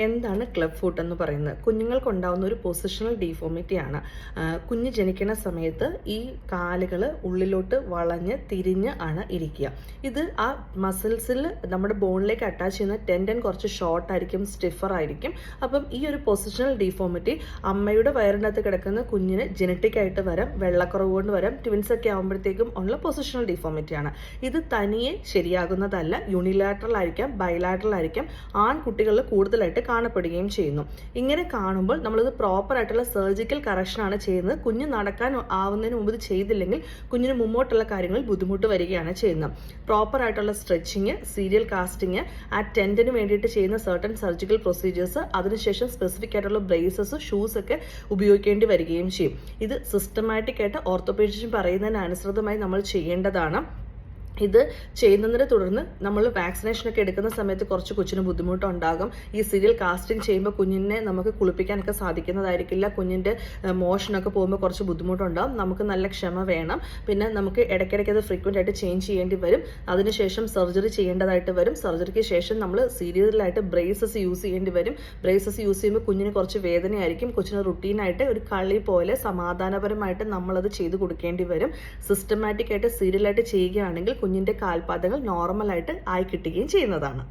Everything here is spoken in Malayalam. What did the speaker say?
എന്താണ് ക്ലബ് ഫുട്ട് എന്ന് പറയുന്നത്? കുഞ്ഞുങ്ങൾക്കുണ്ടാവുന്ന ഒരു പൊസിഷണൽ ഡീഫോമിറ്റിയാണ്. കുഞ്ഞ് ജനിക്കുന്ന സമയത്ത് ഈ കാലുകൾ ഉള്ളിലോട്ട് വളഞ്ഞ് തിരിഞ്ഞ് ആണ് ഇരിക്കുക. ഇത് ആ മസിൽസിൽ നമ്മുടെ ബോണിലേക്ക് അറ്റാച്ച് ചെയ്യുന്ന ടെൻഡൻ കുറച്ച് ഷോർട്ട് ആയിരിക്കും, സ്റ്റിഫർ ആയിരിക്കും. അപ്പം ഈ ഒരു പൊസിഷണൽ ഡീഫോമിറ്റി അമ്മയുടെ വയറിനകത്ത് കിടക്കുന്ന കുഞ്ഞിന് ജനറ്റിക് ആയിട്ട് വരാം, വെള്ളക്കുറവ് കൊണ്ട് വരാം, ട്വിൻസ് ഒക്കെ ആകുമ്പോഴത്തേക്കും ഉള്ള പൊസിഷണൽ ഡീഫോമിറ്റിയാണ്. ഇത് തനിയെ ശരിയാകുന്നതല്ല, യൂണിലാറ്ററൽ ആയിരിക്കാം, ബൈലാറ്ററൽ ആയിരിക്കാം. ആൺകുട്ടികളിൽ കൂടുതലായിട്ട് കാണപ്പെടുകയും ചെയ്യുന്നു. ഇങ്ങനെ കാണുമ്പോൾ നമ്മളിത് പ്രോപ്പർ ആയിട്ടുള്ള സർജിക്കൽ കറക്ഷനാണ് ചെയ്യുന്നത്. കുഞ്ഞ് നടക്കാൻ ആവുന്നതിന് മുമ്പ് ഇത് ചെയ്തില്ലെങ്കിൽ കുഞ്ഞിന് മുമ്പോട്ടുള്ള കാര്യങ്ങളിൽ ബുദ്ധിമുട്ട് വരികയാണ് ചെയ്യുന്നത്. പ്രോപ്പർ ആയിട്ടുള്ള സ്ട്രെച്ചിങ്, സീരിയൽ കാസ്റ്റിങ്, ആ ടെൻഡിന് വേണ്ടിയിട്ട് ചെയ്യുന്ന സർട്ടൻ സർജിക്കൽ പ്രൊസീജിയേഴ്സ്, അതിനുശേഷം സ്പെസിഫിക് ആയിട്ടുള്ള ബ്രേസസ്, ഷൂസ് ഒക്കെ ഉപയോഗിക്കേണ്ടി വരികയും ചെയ്യും. ഇത് സിസ്റ്റമാറ്റിക് ആയിട്ട് ഓർത്തോപീഡിയൻ പറയുന്നതിനനുസൃതമായി നമ്മൾ ചെയ്യേണ്ടതാണ്. ഇത് ചെയ്യുന്നതിനെ തുടർന്ന് നമ്മൾ വാക്സിനേഷനൊക്കെ എടുക്കുന്ന സമയത്ത് കുറച്ച് കൊച്ചിന് ബുദ്ധിമുട്ടുണ്ടാകും. ഈ സീരിയൽ കാസ്റ്റിംഗ് ചെയ്യുമ്പോൾ കുഞ്ഞിനെ നമുക്ക് കുളിപ്പിക്കാനൊക്കെ സാധിക്കുന്നതായിരിക്കില്ല. കുഞ്ഞിൻ്റെ മോഷനൊക്കെ പോകുമ്പോൾ കുറച്ച് ബുദ്ധിമുട്ടുണ്ടാകും. നമുക്ക് നല്ല ക്ഷമ വേണം. പിന്നെ നമുക്ക് ഇടയ്ക്കിടയ്ക്ക് അത് ഫ്രീക്വൻ്റ് ആയിട്ട് ചേഞ്ച് ചെയ്യേണ്ടി വരും. അതിനുശേഷം സർജറി ചെയ്യേണ്ടതായിട്ട് വരും. സർജറിക്ക് ശേഷം നമ്മൾ സീരിയലായിട്ട് ബ്രേസസ് യൂസ് ചെയ്യേണ്ടി വരും. ബ്രേസസ് യൂസ് ചെയ്യുമ്പോൾ കുഞ്ഞിന് കുറച്ച് വേദനയായിരിക്കും. കൊച്ചിന് റുട്ടീനായിട്ട് ഒരു കളി പോലെ സമാധാനപരമായിട്ട് നമ്മളത് ചെയ്ത് കൊടുക്കേണ്ടി വരും. സിസ്റ്റമാറ്റിക് ആയിട്ട് സീരിയലായിട്ട് ചെയ്യുകയാണെങ്കിൽ കുഞ്ഞിൻ്റെ കാൽപാദങ്ങൾ നോർമലായിട്ട് ആയി കിട്ടുകയും ചെയ്യുന്നതാണ്.